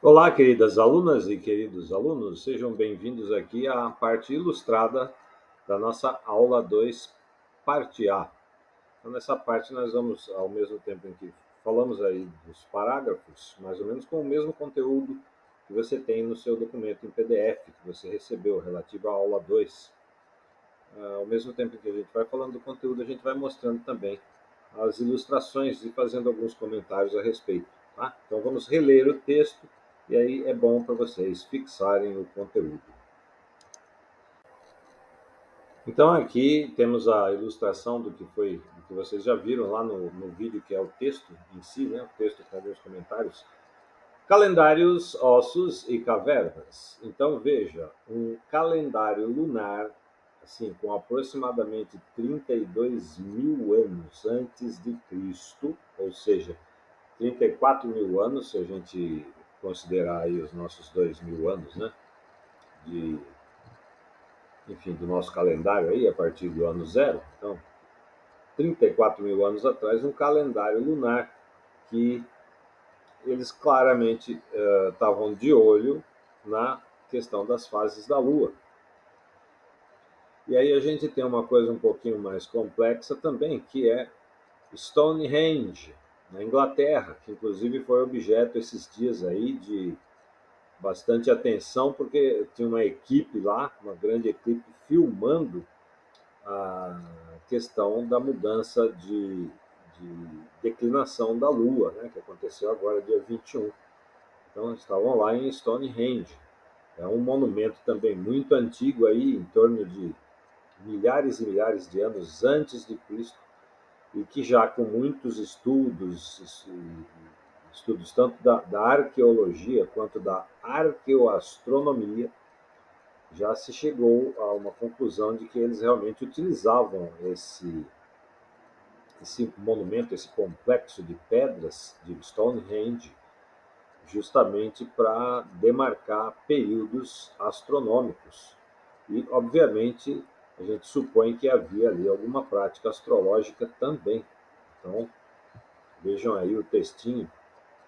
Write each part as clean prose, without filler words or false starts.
Olá, queridas alunas e queridos alunos, sejam bem-vindos aqui à parte ilustrada da nossa aula 2, parte A. Então, nessa parte nós vamos, ao mesmo tempo em que falamos aí dos parágrafos, mais ou menos com o mesmo conteúdo que você tem no seu documento em PDF, que você recebeu, relativo à aula 2. Ao mesmo tempo que a gente vai falando do conteúdo, a gente vai mostrando também as ilustrações e fazendo alguns comentários a respeito. Tá? Então vamos reler o texto e aí é bom para vocês fixarem o conteúdo. Então aqui temos a ilustração do que vocês já viram lá no vídeo, que é o texto em si, né? O texto com alguns comentários. Calendários, ossos e cavernas. Então veja, um calendário lunar, assim, com aproximadamente 32 mil anos antes de Cristo, ou seja, 34 mil anos, se a gente considerar aí os nossos 2.000 anos, né? De, enfim, do nosso calendário aí, a partir do ano zero. Então, 34 mil anos atrás, um calendário lunar que eles claramente estavam de olho na questão das fases da Lua. E aí a gente tem uma coisa um pouquinho mais complexa também, que é Stonehenge, na Inglaterra, que inclusive foi objeto esses dias aí de bastante atenção, porque tinha uma equipe lá, uma grande equipe, filmando a questão da mudança de declinação da Lua, né, que aconteceu agora dia 21. Então, estavam lá em Stonehenge. É um monumento também muito antigo, aí, em torno de milhares e milhares de anos antes de Cristo, e que já com muitos estudos tanto da arqueologia quanto da arqueoastronomia, já se chegou a uma conclusão de que eles realmente utilizavam esse monumento, esse complexo de pedras de Stonehenge, justamente para demarcar períodos astronômicos. E, obviamente, a gente supõe que havia ali alguma prática astrológica também. Então, vejam aí o textinho.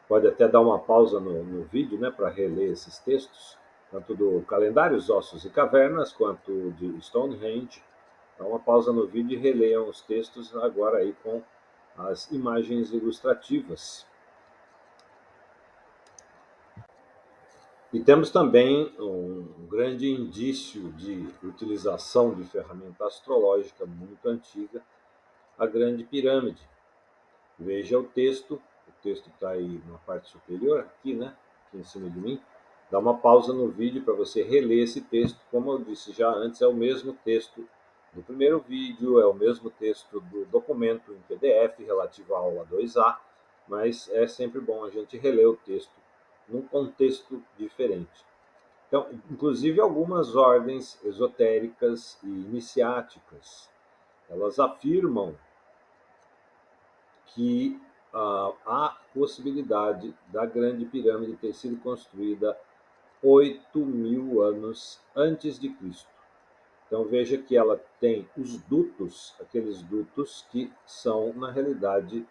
Pode até dar uma pausa no vídeo, né, para reler esses textos, tanto do Calendários, Ossos e Cavernas, quanto de Stonehenge. Dá uma pausa no vídeo e releiam os textos agora aí com as imagens ilustrativas. E temos também um grande indício de utilização de ferramenta astrológica muito antiga, a Grande Pirâmide. Veja o texto está aí na parte superior, aqui, né? Aqui em cima de mim. Dá uma pausa no vídeo para você reler esse texto. Como eu disse já antes, é o mesmo texto do primeiro vídeo, é o mesmo texto do documento em PDF relativo à aula 2A, mas é sempre bom a gente reler o texto num contexto diferente. Então, inclusive algumas ordens esotéricas e iniciáticas, elas afirmam que há possibilidade da Grande Pirâmide ter sido construída 8.000 anos antes de Cristo. Então veja que ela tem os dutos, aqueles dutos que são, na realidade,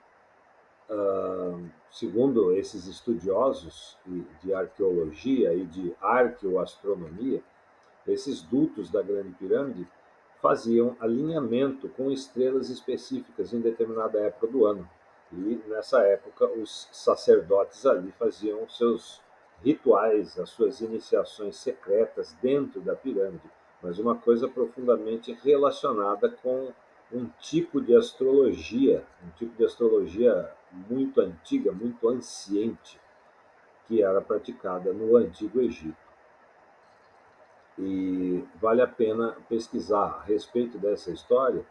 segundo esses estudiosos de arqueologia e de arqueoastronomia, esses dutos da Grande Pirâmide faziam alinhamento com estrelas específicas em determinada época do ano. E nessa época os sacerdotes ali faziam seus rituais, as suas iniciações secretas dentro da pirâmide, mas uma coisa profundamente relacionada com um tipo de astrologia muito antiga, muito anciente, que era praticada no Antigo Egito. E vale a pena pesquisar a respeito dessa história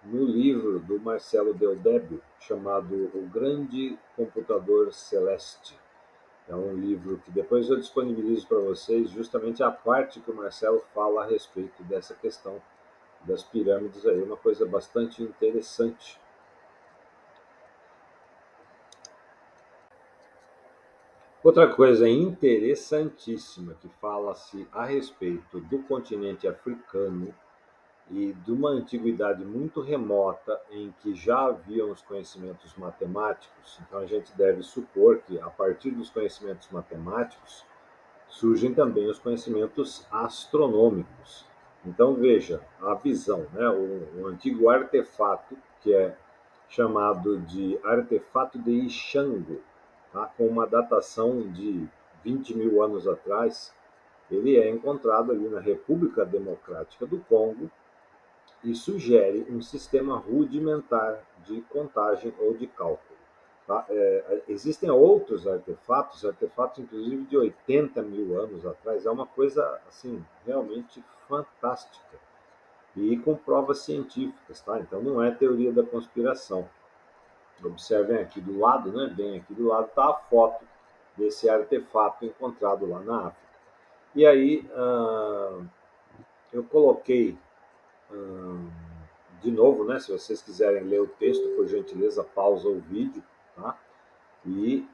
no livro do Marcelo Del Débio, chamado O Grande Computador Celeste. É um livro que depois eu disponibilizo para vocês, justamente a parte que o Marcelo fala a respeito dessa questão das pirâmides aí, uma coisa bastante interessante. Outra coisa interessantíssima que fala-se a respeito do continente africano e de uma antiguidade muito remota em que já haviam os conhecimentos matemáticos. Então a gente deve supor que a partir dos conhecimentos matemáticos surgem também os conhecimentos astronômicos. Então veja a visão, né? O antigo artefato que é chamado de artefato de Ishango, tá? Com uma datação de 20 mil anos atrás, ele é encontrado ali na República Democrática do Congo e sugere um sistema rudimentar de contagem ou de cálculo. Tá? Existem outros artefatos, artefatos inclusive de 80 mil anos atrás, é uma coisa assim realmente fantástica e com provas científicas, tá? Então não é teoria da conspiração. Observem aqui do lado, né? Bem aqui do lado está a foto desse artefato encontrado lá na África. E aí eu coloquei de novo, né? Se vocês quiserem ler o texto, por gentileza, pausa o vídeo, tá? E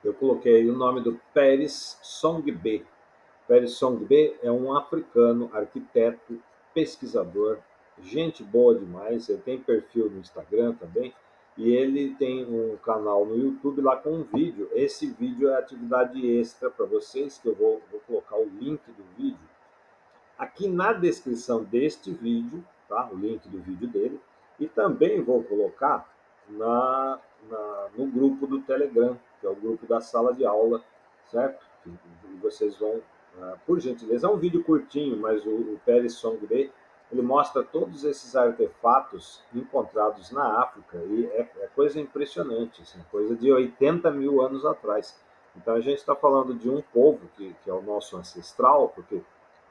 eu coloquei o nome do Pérez Songbe. Pérez Songbe é um africano, arquiteto, pesquisador, gente boa demais. Ele tem perfil no Instagram também. E ele tem um canal no YouTube lá com um vídeo. Esse vídeo é atividade extra para vocês, que eu vou colocar o link do vídeo aqui na descrição deste vídeo, tá? O link do vídeo dele. E também vou colocar no grupo do Telegram, que é o grupo da sala de aula, certo? E vocês vão, por gentileza, é um vídeo curtinho, mas o Pérez Songbe, ele mostra todos esses artefatos encontrados na África e é coisa impressionante, assim, coisa de 80 mil anos atrás. Então a gente está falando de um povo que é o nosso ancestral, porque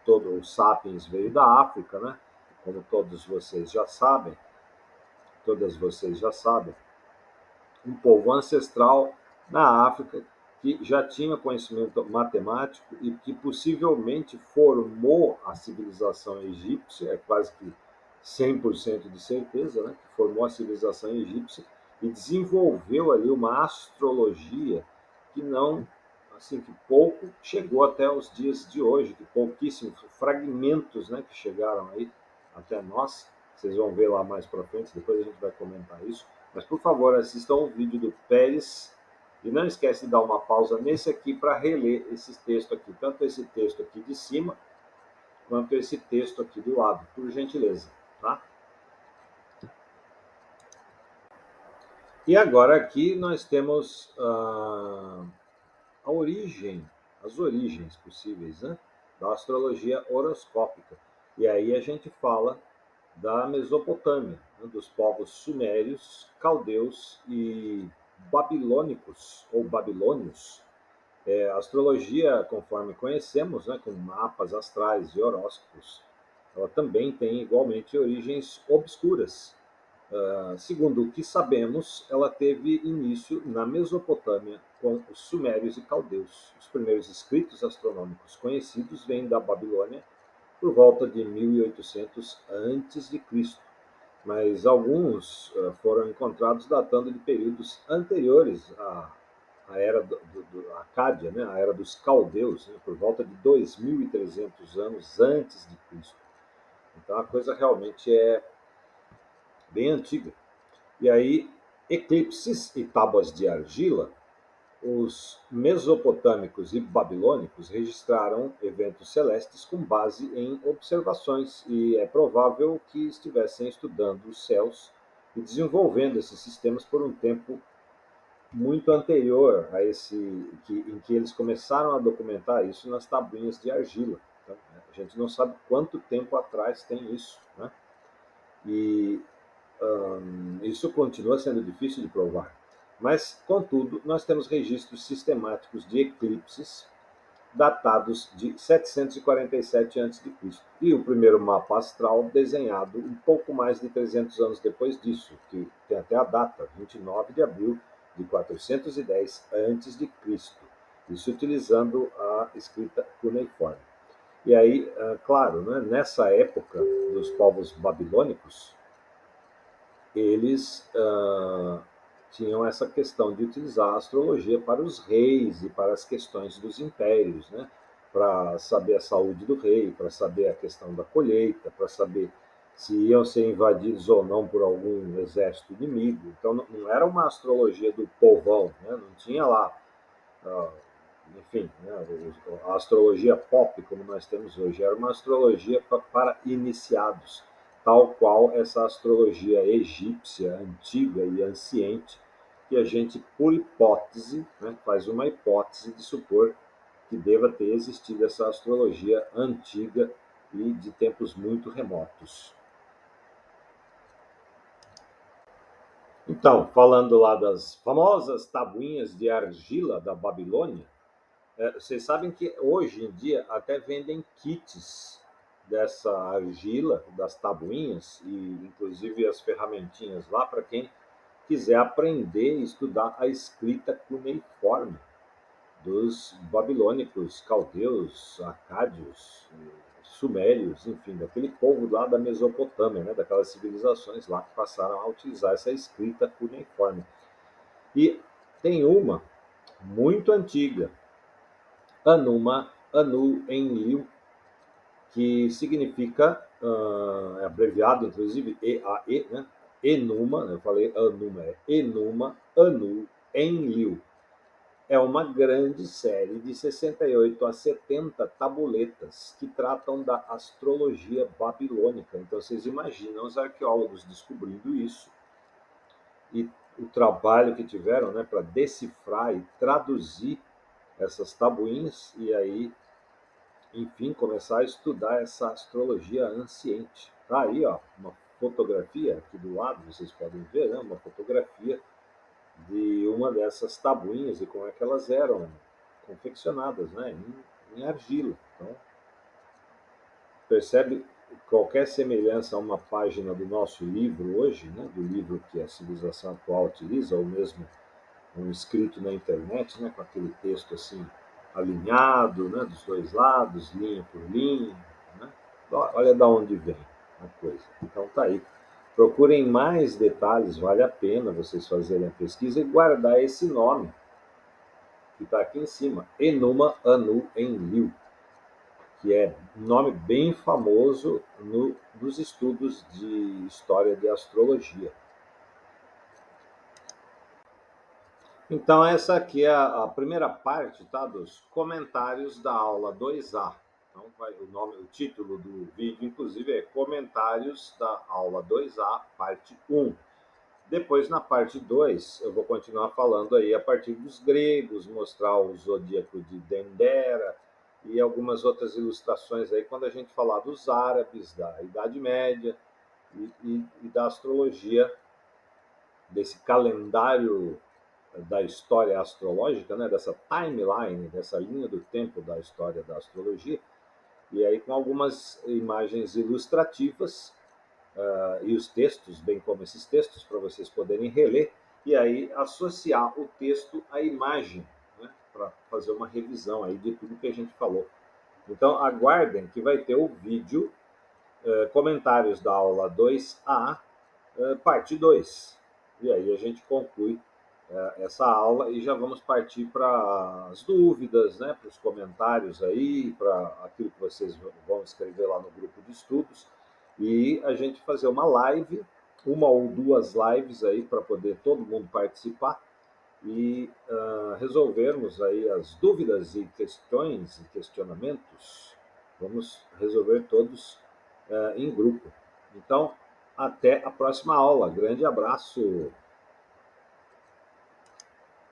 todo o Sapiens veio da África, né? Como todas vocês já sabem, um povo ancestral na África que já tinha conhecimento matemático e que possivelmente formou a civilização egípcia, é quase que 100% de certeza, né? Que formou a civilização egípcia e desenvolveu ali uma astrologia que não assim que pouco chegou até os dias de hoje, que pouquíssimos fragmentos, né, que chegaram aí até nós. Vocês vão ver lá mais para frente, depois a gente vai comentar isso. Mas por favor, assistam o vídeo do Pérez e não esquece de dar uma pausa nesse aqui para reler esse texto aqui, tanto esse texto aqui de cima quanto esse texto aqui do lado, por gentileza, tá? E agora aqui nós temos a origem, as origens possíveis, né, da astrologia horoscópica. E aí a gente fala da Mesopotâmia, né, dos povos sumérios, caldeus e babilônicos ou babilônios. A astrologia, conforme conhecemos, né, com mapas astrais e horóscopos, ela também tem igualmente origens obscuras. Segundo o que sabemos, ela teve início na Mesopotâmia com os sumérios e caldeus. Os primeiros escritos astronômicos conhecidos vêm da Babilônia por volta de 1800 a.C., mas alguns foram encontrados datando de períodos anteriores à era Acádia, né, a era dos caldeus, né, por volta de 2300 anos antes de Cristo. Então a coisa realmente é bem antiga. E aí, eclipses e tábuas de argila, os mesopotâmicos e babilônicos registraram eventos celestes com base em observações, e é provável que estivessem estudando os céus e desenvolvendo esses sistemas por um tempo muito anterior a em que eles começaram a documentar isso nas tabuinhas de argila. Então, a gente não sabe quanto tempo atrás tem isso, né? E isso continua sendo difícil de provar. Mas, contudo, nós temos registros sistemáticos de eclipses datados de 747 a.C. E o primeiro mapa astral desenhado um pouco mais de 300 anos depois disso, que tem até a data, 29 de abril de 410 a.C. Isso utilizando a escrita cuneiforme. E aí, claro, né, nessa época dos povos babilônicos, eles tinham essa questão de utilizar a astrologia para os reis e para as questões dos impérios, né? para saber a saúde do rei, para saber a questão da colheita, para saber se iam ser invadidos ou não por algum exército inimigo. Então não era uma astrologia do povão, né? Não tinha lá, ah, enfim, né, a astrologia pop como nós temos hoje, era uma astrologia para iniciados, tal qual essa astrologia egípcia antiga e anciente, que a gente, por hipótese, né, faz uma hipótese de supor que deva ter existido essa astrologia antiga e de tempos muito remotos. Então, falando lá das famosas tabuinhas de argila da Babilônia, vocês sabem que hoje em dia até vendem kits dessa argila, das tabuinhas, e inclusive as ferramentinhas lá para quem quiser aprender e estudar a escrita cuneiforme dos babilônicos, caldeus, acádios, sumérios, enfim, daquele povo lá da Mesopotâmia, né, daquelas civilizações lá que passaram a utilizar essa escrita cuneiforme. E tem uma muito antiga, Anuma Anu Enlil, que significa, é abreviado inclusive EAE, né? Enuma, eu falei Anuma, é Enuma Anu Enlil. É uma grande série de 68 a 70 tabuletas que tratam da astrologia babilônica. Então vocês imaginam os arqueólogos descobrindo isso e o trabalho que tiveram, né, para decifrar e traduzir essas tabuinhas e aí, enfim, começar a estudar essa astrologia anciente. Tá aí, ó, uma fotografia aqui do lado, vocês podem ver, né, uma fotografia de uma dessas tabuinhas e como é que elas eram confeccionadas, né, em argila. Então, percebe qualquer semelhança a uma página do nosso livro hoje, né, do livro que a civilização atual utiliza, ou mesmo um escrito na internet, né, com aquele texto assim alinhado, né, dos dois lados, linha por linha, né? Olha da onde vem a coisa. Então tá aí. Procurem mais detalhes, vale a pena vocês fazerem a pesquisa e guardar esse nome que está aqui em cima, Enuma Anu Enlil, que é um nome bem famoso nos estudos de história de astrologia. Então, essa aqui é a primeira parte, tá, dos comentários da aula 2A. Então, o título do vídeo, inclusive, é Comentários da aula 2A, parte 1. Depois, na parte 2, eu vou continuar falando aí a partir dos gregos, mostrar o zodíaco de Dendera e algumas outras ilustrações aí quando a gente falar dos árabes, da Idade Média e da astrologia, desse calendário da história astrológica, né, dessa timeline, dessa linha do tempo da história da astrologia, e aí com algumas imagens ilustrativas e os textos, bem como esses textos, para vocês poderem reler, e aí associar o texto à imagem, né, para fazer uma revisão aí de tudo que a gente falou. Então aguardem que vai ter o vídeo comentários da aula 2A, parte 2. E aí a gente conclui essa aula e já vamos partir para as dúvidas, né, para os comentários aí, para aquilo que vocês vão escrever lá no grupo de estudos e a gente fazer uma live, uma ou duas lives aí para poder todo mundo participar e resolvermos aí as dúvidas e questões e questionamentos. Vamos resolver todos em grupo. Então, até a próxima aula. Grande abraço!